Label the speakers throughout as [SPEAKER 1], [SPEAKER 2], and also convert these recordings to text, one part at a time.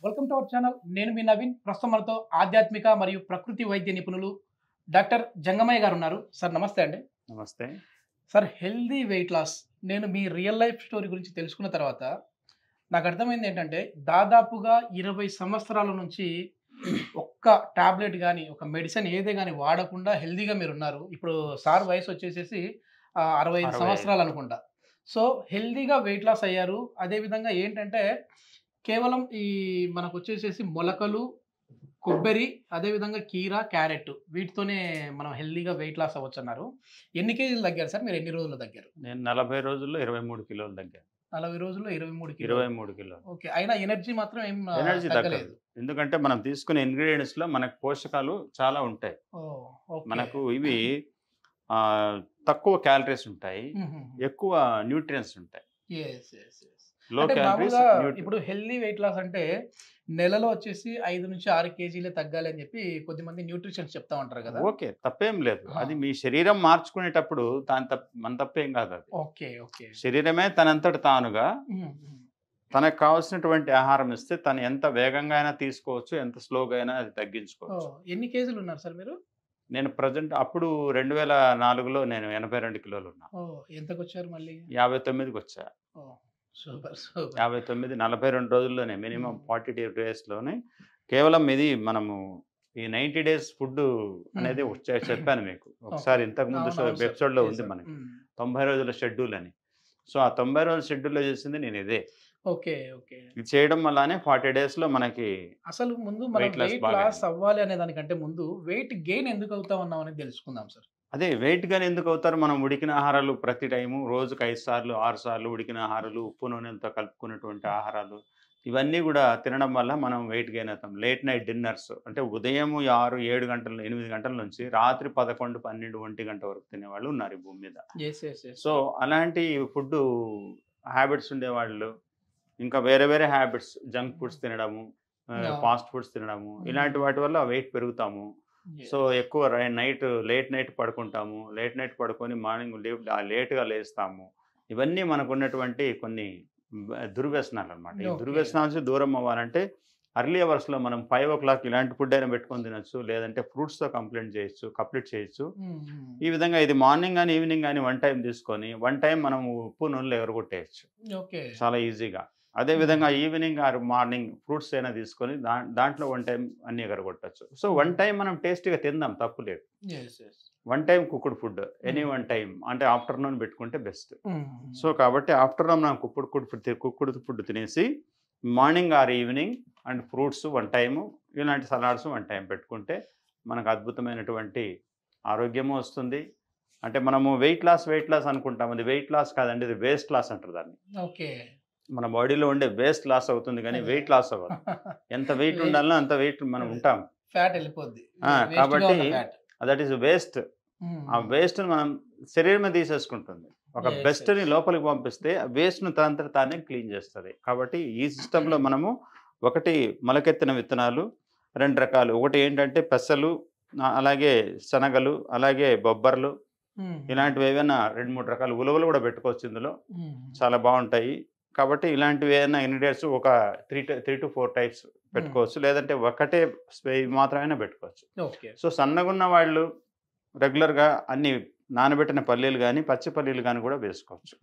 [SPEAKER 1] Welcome to our channel. నేను మీ నవీన్. ప్రస్తుతం మనతో ఆధ్యాత్మిక మరియు ప్రకృతి వైద్య నిపుణులు డాక్టర్ జంగమయ్య గారు ఉన్నారు. సార్ నమస్తే అండి.
[SPEAKER 2] నమస్తే.
[SPEAKER 1] సార్ హెల్తీ వెయిట్ లాస్ నేను మీ రియల్ లైఫ్ స్టోరీ గురించి తెలుసుకున్న తర్వాత నాకు అర్థమైంది ఏంటంటే దాదాపుగా 20 సంవత్సరాల నుంచి ఒక్క టాబ్లెట్ గాని, ఒక మెడిసిన్ ఏదే గాని వాడకుండా హెల్తీగా మీరున్నారు. ఇప్పుడు సార్ వయసు వచ్చేసేసి 65
[SPEAKER 2] 65.
[SPEAKER 1] సంవత్సరాలు అనుకుంటా. సో హెల్తీగా వెయిట్ లాస్ అయ్యారు. అదే విధంగా ఏంటంటే కేవలం ఈ మనకొచ్చేసేసి మొలకలు, కొబ్బరి, అదే విధంగా కీర, క్యారెట్ వీటితోనే మనం హెల్తీగా వెయిట్ లాస్ అవ్వచ్చన్నారు. ఎన్ని కేజీలు తగ్గారు సార్? మీరు ఎన్ని రోజుల్లో తగ్గారు?
[SPEAKER 2] నేను 40 రోజుల్లో 23 కిలోలు తగ్గాను.
[SPEAKER 1] 40 రోజుల్లో 23 కిలోలు.
[SPEAKER 2] 23 కిలోలు.
[SPEAKER 1] ఓకే. అయినా ఎనర్జీ మాత్రం ఏం
[SPEAKER 2] ఎనర్జీ
[SPEAKER 1] తగ్గలేదు.
[SPEAKER 2] తగ్గలేదు. ఎందుకంటే మనం తీసుకునే ఇంగ్రీడియెంట్స్‌లో మనకు పోషకాలు చాలా ఉంటాయి.
[SPEAKER 1] ఓహ్! ఓకే.
[SPEAKER 2] మనకు ఇవి తక్కువ క్యాలరీస్ ఉంటాయి.
[SPEAKER 1] హుహు.
[SPEAKER 2] ఎక్కువ న్యూట్రియంట్స్ ఉంటాయి.
[SPEAKER 1] యెస్. యెస్. యెస్.
[SPEAKER 2] లో
[SPEAKER 1] అంటే
[SPEAKER 2] క్యాలరీస్
[SPEAKER 1] మామూలుగా ఇప్పుడు హెల్తీ వెయిట్ లాస్ అంటే నెలలో వచ్చేసి 5-6 కేజీలే తగ్గాలి అని చెప్పి కొద్దిమంది న్యూట్రిషన్స్ చెప్తా ఉంటారు కదా!
[SPEAKER 2] ఓకే. తప్పేం లేదు.
[SPEAKER 1] ఆ!
[SPEAKER 2] అది మీ శరీరం మార్చుకునేటప్పుడు మన తప్పేం కాదు అది.
[SPEAKER 1] ఓకే. ఓకే.
[SPEAKER 2] శరీరమే తనంతట తానుగా
[SPEAKER 1] హ్మ్. హ్మ్.
[SPEAKER 2] తనకు కావాల్సినటువంటి ఆహారం ఇస్తే తను ఎంత వేగంగా అయినా తీసుకోవచ్చు. ఎంత స్లోగా అయినా అది తగ్గించుకోవచ్చు.
[SPEAKER 1] ఓహ్! ఎన్ని కేజీలు ఉన్నారు సార్ మీరు?
[SPEAKER 2] నేను ప్రెజెంట్ అప్పుడు 2004లో నేను 82 కిలోలు ఉన్నా.
[SPEAKER 1] ఓహ్! ఎంతకొచ్చారు మళ్ళీ?
[SPEAKER 2] 59కొచ్చా.
[SPEAKER 1] ఓహ్! సూపర్. సూపర్.
[SPEAKER 2] 59 42 రోజుల్లోనే మినిమమ్
[SPEAKER 1] హ్మ్.
[SPEAKER 2] 42 డేస్‌లోనే కేవలం ఇది మనము ఈ 90 డేస్ ఫుడ్ అనేది
[SPEAKER 1] హ్మ్.
[SPEAKER 2] చెప్పాను మీకు.
[SPEAKER 1] ఓకే.
[SPEAKER 2] ఒకసారి ఇంతకుముందు
[SPEAKER 1] అవునవును సార్.
[SPEAKER 2] ఎపిసోడ్‌లో ఉంది
[SPEAKER 1] చేశారు.
[SPEAKER 2] మనకి.
[SPEAKER 1] హ్మ్.
[SPEAKER 2] 90 రోజుల షెడ్యూల్ అని. సో, ఆ 90 రోజుల షెడ్యూల్‌లో చేసింది నేను ఇదే.
[SPEAKER 1] ఓకే. ఓకే.
[SPEAKER 2] ఇది చేయడం వల్లనే 40 డేస్‌లో మనకి
[SPEAKER 1] అసలు ముందు మనం
[SPEAKER 2] వెయిట్ లాస్
[SPEAKER 1] వెయిట్
[SPEAKER 2] బాగా
[SPEAKER 1] లాస్
[SPEAKER 2] అయింది.
[SPEAKER 1] అవ్వాలి అనే దానికంటే ముందు వెయిట్ గెయిన్ ఎందుకు అవుతామన్నాం అనేది తెలుసుకుందాం సార్.
[SPEAKER 2] అదే వెయిట్ గాని ఎందుకు అవుతారు? మనం ఉడికిన ఆహారాలు ప్రతి టైము రోజుకి 5 సార్లు, 6 సార్లు ఉడికిన ఆహారాలు, ఉప్పు నూనెలతో కలుపుకున్నటువంటి ఆహారాలు, ఇవన్నీ గూడా తినడం వల్ల మనం వెయిట్ గెయిన్ అవుతాం. లేట్ నైట్ డిన్నర్స్ అంటే ఉదయం 6, 7 గంటలు, 8 గంటల నుంచి రాత్రి 11, 12, 1 గంట వరకు తినేవాళ్ళు ఉన్నారు ఈ భూమి మీద.
[SPEAKER 1] యెస్. యెస్. యెస్.
[SPEAKER 2] సో, అలాంటి ఫుడ్డు హ్యాబిట్స్ ఉండేవాళ్ళు, ఇంకా వేరే వేరే హ్యాబిట్స్ జంక్ ఫుడ్స్ తినడము,
[SPEAKER 1] ఆ!
[SPEAKER 2] ఫాస్ట్ ఫుడ్స్ తినడము, ఇలాంటి
[SPEAKER 1] హ్మ్.
[SPEAKER 2] వాటి వల్ల వెయిట్ పెరుగుతాము. So,
[SPEAKER 1] yes.
[SPEAKER 2] ఎక్కువ లేట్ నైట్ పడుకుంటాము. లేట్ నైట్ పడుకొని మార్నింగ్ లేట్‌గా లేస్తాము. ఇవన్నీ మనకున్నటువంటి కొన్ని దుర్వ్యసనాలనమాట. ఈ
[SPEAKER 1] ఓకే.
[SPEAKER 2] దుర్వ్యసనాల నుంచి దూరం అవ్వాలంటే ఎర్లీ అవర్స్‌లో మనం 5:00 ఇలాంటి ఫుడ్ అయినా పెట్టుకొని తినొచ్చు. లేదంటే ఫ్రూట్స్‌తో కంప్లీట్ చేయొచ్చు.
[SPEAKER 1] హ్మ్. హ్మ్.
[SPEAKER 2] ఈ విధంగా ఇది మార్నింగ్ గాని, ఈవినింగ్ గాని వన్ టైమ్ తీసుకొని, వన్ టైమ్ మనం ఉప్పు నూనెలో ఎగరగొట్టేయొచ్చు.
[SPEAKER 1] ఓకే.
[SPEAKER 2] చాలా ఈజీగా. అదే
[SPEAKER 1] హ్మ్.
[SPEAKER 2] విధంగా ఈవినింగ్ ఆర్ మార్నింగ్ ఫ్రూట్స్ అయినా తీసుకొని దాంట్లో వన్ టైమ్ అన్నీ ఎగరగొట్టొచ్చు. సో, వన్
[SPEAKER 1] హ్మ్.
[SPEAKER 2] టైమ్ మనం టేస్టీగా తిందాం తప్పు లేదు.
[SPEAKER 1] Yes. Yes.
[SPEAKER 2] One time cooked food any
[SPEAKER 1] హ్మ్.
[SPEAKER 2] వన్ టైమ్ అంటే ఆఫ్టర్‌నూన్ పెట్టుకుంటే బెస్ట్.
[SPEAKER 1] హ్మ్.
[SPEAKER 2] సో, కాబట్టి ఆఫ్టర్‌నూన్ మనం కుక్డ్ ఫుడ్ తినేసి morning or evening and fruits one time, ఇలాంటి సలాడ్స్ వన్ టైమ్ పెట్టుకుంటే మనకు అద్భుతమైనటువంటి ఆరోగ్యము వస్తుంది. అంటే మనము వెయిట్ లాస్ అనుకుంటాం. అది వెయిట్ లాస్ కాదండి. ఇది వేస్ట్ లాస్ అంటారు దాన్ని.
[SPEAKER 1] ఓకే.
[SPEAKER 2] మన బాడీలో ఉండే వేస్ట్ లాస్ అవుతుంది గానీ,
[SPEAKER 1] అదే.
[SPEAKER 2] వెయిట్ లాస్ అవ్వదు. ఎంత వెయిట్
[SPEAKER 1] వేస్ట్
[SPEAKER 2] ఉండాలనో అంత వెయిట్ మనం
[SPEAKER 1] అదే.
[SPEAKER 2] ఉంటాం.
[SPEAKER 1] ఫ్యాట్ ఎళ్ళిపోద్ది. వేస్ట్‌గా
[SPEAKER 2] కాబట్టి
[SPEAKER 1] ఉన్న ఫ్యాట్.
[SPEAKER 2] That is waste. ఆ
[SPEAKER 1] హ్మ్.
[SPEAKER 2] వేస్ట్‌ని మనం శరీరమే తీసేసుకుంటుంది. ఒక
[SPEAKER 1] యెస్.
[SPEAKER 2] బెస్ట్‌ని
[SPEAKER 1] యెస్.
[SPEAKER 2] లోపలికి పంపిస్తే ఆ వేస్ట్‌ని తనంతట తానే క్లీన్ చేస్తది. కాబట్టి ఈ సిస్టమ్‌లో మనము ఒకటి మొలకెత్తిన విత్తనాలు 2 రకాలు. ఒకటి ఏంటంటే పెసలు, అలాగే శనగలు, అలాగే బొబ్బర్లు,
[SPEAKER 1] హ్మ్. హ్మ్.
[SPEAKER 2] ఇలాంటివి ఏవైనా 2, 3 రకాలు ఉలవలు కూడా పెట్టుకోవచ్చు ఇందులో.
[SPEAKER 1] హ్మ్.
[SPEAKER 2] చాలా బావుంటాయి. కాబట్టి ఇలాంటివి ఏదైనా ఇంగ్రీడియెంట్స్ ఒక 3-4 టైప్స్
[SPEAKER 1] హ్మ్.
[SPEAKER 2] పెట్టుకోవచ్చు. లేదంటే ఒకటే మాత్రమైనా పెట్టుకోవచ్చు.
[SPEAKER 1] ఓకే.
[SPEAKER 2] సో, సన్నగున్న వాళ్ళు రెగ్యులర్‌గా అన్ని నానబెట్టిన పల్లీలు గానీ, పచ్చి పల్లీలు గానీ కూడా వేసుకోవచ్చు.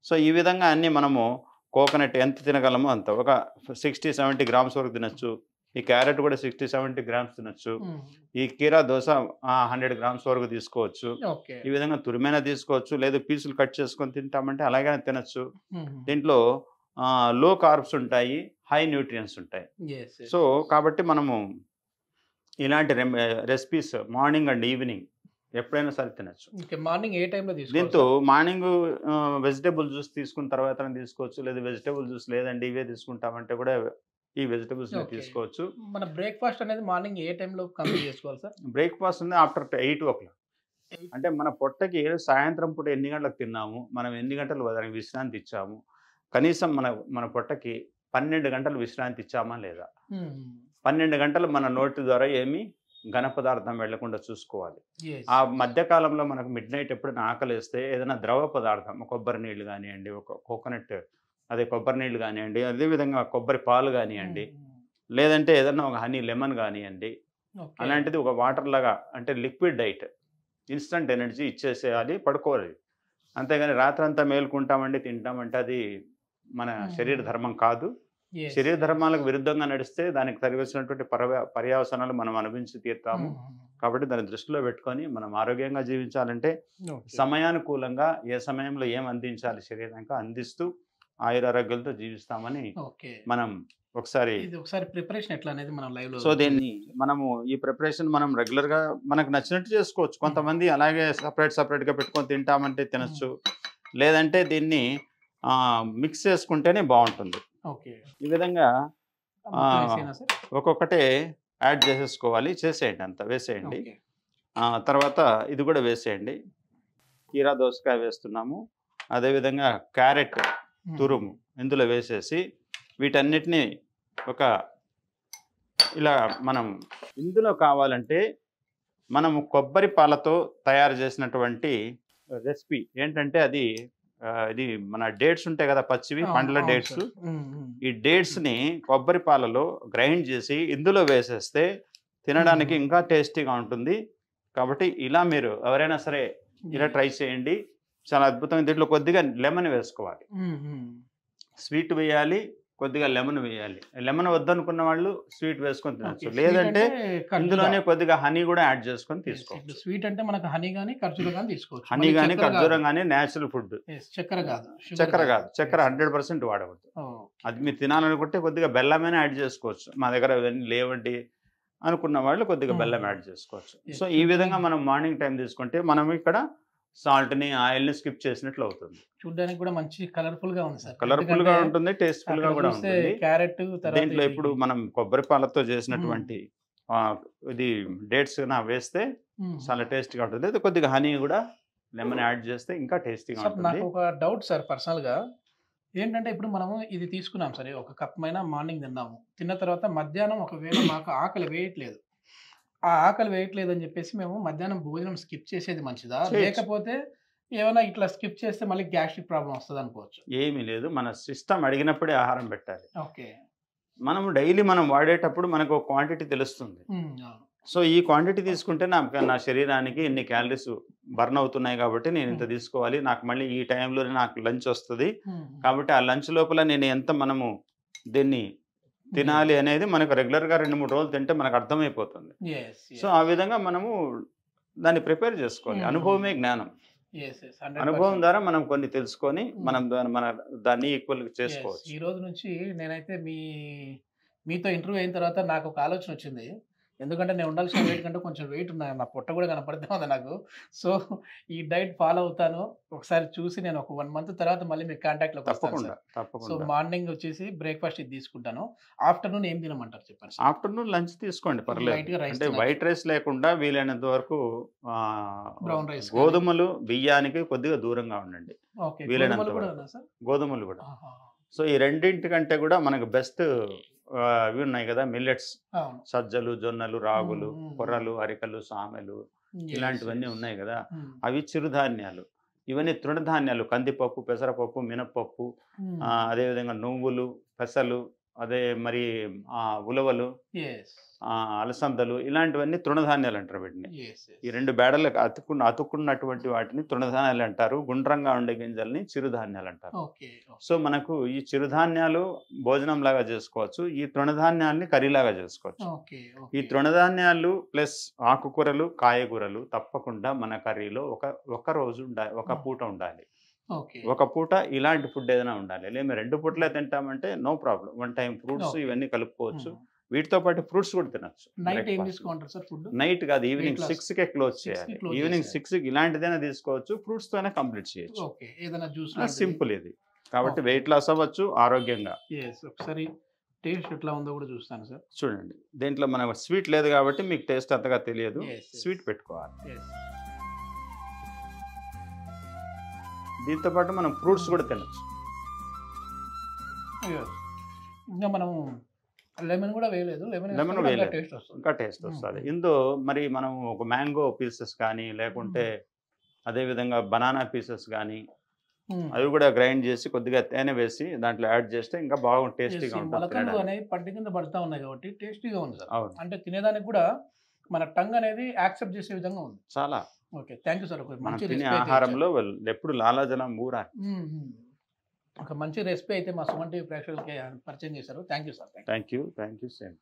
[SPEAKER 2] సో, ఈ విధంగా అన్నీ మనము కోకోనట్ ఎంత తినగలమో అంత. ఒక 60-70 గ్రామ్స్ వరకు తినొచ్చు. ఈ క్యారెట్ కూడా 60-70 గ్రామ్స్ తినొచ్చు.
[SPEAKER 1] హ్మ్.
[SPEAKER 2] ఈ కీరా దోస 100 గ్రామ్స్ వరకు తీసుకోవచ్చు.
[SPEAKER 1] ఓకే.
[SPEAKER 2] ఈ విధంగా తురిమైనా తీసుకోవచ్చు. లేదు పీసులు కట్ చేసుకొని తింటామంటే అలాగైనా తినొచ్చు.
[SPEAKER 1] హుహు.
[SPEAKER 2] దీంట్లో లో కార్బ్స్ ఉంటాయి. హై న్యూట్రియంట్స్ ఉంటాయి.
[SPEAKER 1] యెస్. యెస్.
[SPEAKER 2] So,
[SPEAKER 1] yes.
[SPEAKER 2] కాబట్టి మనము ఇలాంటి రెసిపీస్ మార్నింగ్ అండ్ ఈవినింగ్ ఎప్పుడైనా సరే తినొచ్చు.
[SPEAKER 1] ఓకే. మార్నింగ్ ఏ టైమ్‌లో తీసుకోవాలి
[SPEAKER 2] దీంతో
[SPEAKER 1] సార్?
[SPEAKER 2] మార్నింగ్ వెజిటబుల్ జ్యూస్ తీసుకున్న తర్వాతనే తీసుకోవచ్చు. లేదా వెజిటబుల్ జ్యూస్ లేదండి ఇవే తీసుకుంటామంటే కూడా ఈ వెజిటబుల్స్‌ని
[SPEAKER 1] ఓకే.
[SPEAKER 2] తీసుకోవచ్చు.
[SPEAKER 1] మన బ్రేక్‌ఫాస్ట్ అనేది మార్నింగ్ ఏ టైమ్‌లో కంప్లీట్ చేసుకోవాలి సార్?
[SPEAKER 2] బ్రేక్‌ఫాస్ట్ ఉంది ఆఫ్టర్ 8:00.
[SPEAKER 1] 8
[SPEAKER 2] అంటే మన పొట్టకి సాయంత్రం పూట ఎన్ని గంటలకు తిన్నాము, మనం ఎన్ని గంటలు దానికి విశ్రాంతి ఇచ్చాము, కనీసం మన మన పొట్టకి 12 గంటలు విశ్రాంతి ఇచ్చామా లేదా?
[SPEAKER 1] హ్మ్.
[SPEAKER 2] 12 గంటలు మన నోటి ద్వారా ఏమి ఘన పదార్థం వెళ్ళకుండా చూసుకోవాలి.
[SPEAKER 1] యెస్.
[SPEAKER 2] ఆ
[SPEAKER 1] యెస్.
[SPEAKER 2] మధ్య కాలంలో మనకు మిడ్‌నైట్ ఎప్పుడైనా ఆకలేస్తే ఏదైనా ద్రవ పదార్థం కొబ్బరి నీళ్ళు గానియండి, ఒక కోకోనట్ అదే కొబ్బరి నీళ్ళు గానియండి, అదే విధంగా కొబ్బరి పాలు
[SPEAKER 1] హ్మ్.
[SPEAKER 2] గానియండి,
[SPEAKER 1] హ్మ్.
[SPEAKER 2] లేదంటే ఏదన్నా ఒక హనీ లెమన్ కానివ్వండి,
[SPEAKER 1] ఓకే.
[SPEAKER 2] అలాంటిది ఒక వాటర్ లాగా అంటే లిక్విడ్ డైట్, ఇన్స్టంట్ ఎనర్జీ ఇచ్చేసేయాలి, పడుకోవాలి. అంతేగాని రాత్రంతా మేలుకుంటామండి తింటామంటే అది మన శరీర ధర్మం కాదు.
[SPEAKER 1] Yes,
[SPEAKER 2] శరీర
[SPEAKER 1] yes.
[SPEAKER 2] ధర్మాలకు విరుద్ధంగా నడిస్తే దానికి తగివచ్చినటువంటి పర్యవసనాలు మనం అనుభవించి తీరుతాము. కాబట్టి దాన్ని దృష్టిలో పెట్టుకొని మనం ఆరోగ్యంగా జీవించాలంటే
[SPEAKER 1] ఓకే.
[SPEAKER 2] సమయానుకూలంగా ఏ సమయంలో ఏం అందించాలి శరీరానికి అందిస్తూ ఆయురారోగ్యాలతో జీవిస్తామని
[SPEAKER 1] ఓకే.
[SPEAKER 2] మనం ఒకసారి.
[SPEAKER 1] ఇది ఒకసారి ప్రిపరేషన్ ఎట్లా అనేది మనం లైవ్ లో
[SPEAKER 2] సో దీన్ని మనము ఈ ప్రిపరేషన్ మనం రెగ్యులర్గా మనకు నచ్చినట్టు చేసుకోవచ్చు. కొంతమంది అలాగే సపరేట్గా పెట్టుకొని తింటామంటే తినచ్చు, లేదంటే దీన్ని మిక్స్ చేసుకుంటేనే బాగుంటుంది.
[SPEAKER 1] ఓకే.
[SPEAKER 2] ఈ విధంగా
[SPEAKER 1] మొత్తం వేసేనా సార్?
[SPEAKER 2] ఒక్కొక్కటే యాడ్ చేసేసుకోవాలి. చేసేయండి, అంతా వేసేయండి.
[SPEAKER 1] ఓకే.
[SPEAKER 2] తర్వాత ఇది కూడా వేసేయండి. కీరా దోసకాయ వేస్తున్నాము, అదేవిధంగా క్యారెట్ తురుము ఇందులో వేసేసి వీటన్నిటిని ఒక ఇలా మనం ఇందులో కావాలంటే మనము కొబ్బరి పాలతో తయారు చేసినటువంటి రెసిపీ ఏంటంటే అది ఇది మన డేట్స్ ఉంటాయి కదా, పచ్చివి పండ్ల డేట్స్. ఈ డేట్స్ని కొబ్బరి పాలలో గ్రైండ్ చేసి ఇందులో వేసేస్తే తినడానికి ఇంకా టేస్టీగా ఉంటుంది. కాబట్టి ఇలా మీరు ఎవరైనా సరే ఇలా ట్రై చేయండి, చాలా అద్భుతంగా. దీంట్లో కొద్దిగా లెమన్ వేసుకోవాలి, స్వీట్ వేయాలి, కొద్దిగా లెమన్ వేయాలి. లెమన్ వద్దనుకున్న వాళ్ళు స్వీట్ వేసుకొని తినచ్చు, లేదంటే ఇందులోనే కొద్దిగా హనీ కూడా యాడ్ చేసుకొని తీసుకోవచ్చు.
[SPEAKER 1] స్వీట్ అంటే మనకు హనీ కానీ ఖర్జూరం కానీ తీసుకోవచ్చు.
[SPEAKER 2] హనీ కానీ ఖర్జూరం కానీ నేచురల్ ఫుడ్,
[SPEAKER 1] చక్కెర కాదు.
[SPEAKER 2] చక్కెర 100% వాడకూడదు. అది మీరు తినాలనుకుంటే కొద్దిగా బెల్లమైనా యాడ్ చేసుకోవచ్చు. మా దగ్గర ఇవన్నీ లేవండి అనుకున్న వాళ్ళు కొద్దిగా బెల్లం యాడ్ చేసుకోవచ్చు. సో ఈ విధంగా మనం మార్నింగ్ టైం తీసుకుంటే మనం ఇక్కడ సాల్ట్ని ఆయిల్ని స్కిప్ చేసినట్లు అవుతుంది.
[SPEAKER 1] చూడడానికి కూడా మంచి కలర్ఫుల్ గా ఉంది సార్.
[SPEAKER 2] కలర్ఫుల్ గా ఉంటుంది, టేస్ట్ఫుల్ గా కూడా ఉంటుంది.
[SPEAKER 1] క్యారెట్
[SPEAKER 2] దీంట్లో ఇప్పుడు మనం కొబ్బరి పాలతో చేసినటువంటి ఇది డేట్స్ వేస్తే చాలా టేస్టీగా ఉంటుంది. అది కొద్దిగా హనీ కూడా లెమన్ యాడ్ చేస్తే ఇంకా టేస్టీగా ఉంటుంది.
[SPEAKER 1] నాకు ఒక డౌట్ సార్ పర్సనల్ గా ఏంటంటే, ఇప్పుడు మనము ఇది తీసుకున్నాం సరే, ఒక కప్ అయినా మార్నింగ్ తిన్నాము. తిన్న తర్వాత మధ్యాహ్నం ఒకవేళ మాకు ఆకలి వేయట్లేదు, ఆ ఆకలి వేయట్లేదు అని చెప్పేసి మేము మధ్యాహ్నం భోజనం స్కిప్ చేసేది మంచిదా, లేకపోతే ఏమైనా ఇట్లా స్కిప్ చేస్తే మళ్ళీ గ్యాస్ట్రిక్ ప్రాబ్లం వస్తుంది అనుకోవచ్చు?
[SPEAKER 2] ఏమీ లేదు, మన సిస్టమ్ అడిగినప్పుడే ఆహారం పెట్టాలి.
[SPEAKER 1] ఓకే.
[SPEAKER 2] మనము డైలీ మనం వాడేటప్పుడు మనకు క్వాంటిటీ తెలుస్తుంది. సో ఈ క్వాంటిటీ తీసుకుంటే నా శరీరానికి ఇన్ని క్యాలరీస్ బర్న్ అవుతున్నాయి కాబట్టి నేను ఇంత తీసుకోవాలి, నాకు మళ్ళీ ఈ టైంలోనే నాకు లంచ్ వస్తుంది కాబట్టి ఆ లంచ్ లోపల నేను ఎంత మనము దీన్ని తినాలి అనేది మనకు రెగ్యులర్గా 2-3 రోజులు తింటే మనకు అర్థమైపోతుంది. సో ఆ విధంగా మనము దాన్ని ప్రిపేర్ చేసుకోవాలి. అనుభవమే జ్ఞానం. అనుభవం ద్వారా మనం కొన్ని తెలుసుకొని మనం దాన్ని ఈక్వల్ చేసుకోవచ్చు.
[SPEAKER 1] ఈ రోజు నుంచి నేనైతే మీతో ఇంటర్వ్యూ అయిన తర్వాత నాకు ఒక ఆలోచన వచ్చింది. ఎందుకంటే నేను ఉండాల్సిన వెయిట్ కంటే కొంచెం వెయిట్ ఉన్నాయి, నా పొట్ట కూడా కనపడుతూ ఉంది నాకు. సో ఈ డైట్ ఫాలో అవుతాను. ఒకసారి చూసి నేను ఒక 1 month తర్వాత మళ్ళీ మీ కాంటాక్ట్ లోకి వస్తాను. సో మార్నింగ్ వచ్చేసి బ్రేక్ఫాస్ట్ ఇది తీసుకుంటాను. ఆఫ్టర్నూన్ ఏం తినమంటారు చెప్పండి?
[SPEAKER 2] ఆఫ్టర్నూన్ లంచ్ తీసుకోండి, పర్లేదు. అంటే వైట్ రైస్ లేకుండా వీలైనంత వరకు
[SPEAKER 1] బ్రౌన్ రైస్,
[SPEAKER 2] గోధుమలు బియ్యానికి కొద్దిగా దూరంగా ఉండండి. వీలైనంత గోధుమలు కూడా. సో ఈ రెండింటికంటే కూడా మనకు బెస్ట్ ఇవి ఉన్నాయి కదా, మిల్లెట్స్, సజ్జలు, జొన్నలు, రాగులు, కొర్రలు, అరికలు, సామెలు, ఇలాంటివన్నీ ఉన్నాయి కదా, అవి చిరుధాన్యాలు. ఇవన్నీ తృణధాన్యాలు, కందిపప్పు, పెసరపప్పు, మినప్పప్పు, అదేవిధంగా నువ్వులు, పెసలు, అదే మరి ఉలవలు, అలసందలు, ఇలాంటివన్నీ తృణధాన్యాలు అంటారు వీటిని. ఈ 2 బేడలకు అతుక్కున్నటువంటి వాటిని తృణధాన్యాలు అంటారు. గుండ్రంగా ఉండే గింజల్ని చిరుధాన్యాలు అంటారు. సో మనకు ఈ చిరుధాన్యాలు భోజనం లాగా చేసుకోవచ్చు, ఈ తృణధాన్యాల్ని కర్రీలాగా చేసుకోవచ్చు. ఈ తృణధాన్యాలు ప్లస్ ఆకుకూరలు, కాయగూరలు తప్పకుండా మన కర్రీలో ఒక రోజు ఉండాలి, ఒక పూట ఉండాలి. ఒక పూట ఇలాంటి ఫుడ్ ఏదైనా ఉండాలి. మేము 2 పూటలే తింటామంటే నో ప్రాబ్లం, 1 టైం ఫ్రూట్స్ ఇవన్నీ కలుపుకోవచ్చు. వీటితో పాటు ఫ్రూట్స్ కూడా తినచ్చు. నైట్ కాదు, ఈవినింగ్ 6కే క్లోజ్ చేయాలి. ఈవినింగ్ 6కి ఇలాంటిదైనా తీసుకోవచ్చు, ఫ్రూట్స్ తోనే కంప్లీట్ చేయొచ్చు. సింపుల్ ఇది. కాబట్టి వెయిట్ లాస్ అవ్వచ్చు ఆరోగ్యంగా.
[SPEAKER 1] ఒకసారి టేస్ట్ ఎట్లా ఉందో కూడా చూస్తాను సార్.
[SPEAKER 2] చూడండి, దీంట్లో మనకు స్వీట్ లేదు కాబట్టి మీకు టేస్ట్ అంతగా తెలియదు, స్వీట్ పెట్టుకోవాలి. దీంతో పాటు మనం ఫ్రూట్స్ కూడా తినచ్చు.
[SPEAKER 1] ఇంకా మనం లెమన్ కూడా వేయలేదు,
[SPEAKER 2] లెమన్ వేయలేదు, ఇంకా టేస్ట్ వస్తుంది. ఇందులో మరి మనం ఒక మ్యాంగో పీసెస్ కానీ లేకుంటే అదేవిధంగా బనానా పీసెస్ కానీ అవి కూడా గ్రైండ్ చేసి కొద్దిగా తేనె వేసి దాంట్లో యాడ్ చేస్తే ఇంకా బాగుంది, టేస్టీగా ఉంటుంది
[SPEAKER 1] మొలకలు
[SPEAKER 2] తినడానికి.
[SPEAKER 1] అనేవి పంటి కింద పడతా ఉన్నాయి కాబట్టి టేస్టీగా ఉంది సార్.
[SPEAKER 2] అవును,
[SPEAKER 1] అంటే తినేదానికి కూడా మన టంగ్ అనేది యాక్సెప్ట్ చేసే విధంగా ఉంది.
[SPEAKER 2] చాలా
[SPEAKER 1] ఓకే, థ్యాంక్ యూ సార్. ఒక
[SPEAKER 2] మనం
[SPEAKER 1] మంచి
[SPEAKER 2] తినే
[SPEAKER 1] రెసిపీ అయితే
[SPEAKER 2] ఆహారంలో ఎప్పుడు లాలాజలం ఊరాలి.
[SPEAKER 1] ఇచ్చారు. ఒక మంచి రెసిపీ అయితే మా సుమన్ టీవీ ప్రేక్షకులకి పరిచయం చేశారు. Thank you sir.
[SPEAKER 2] Thank you same.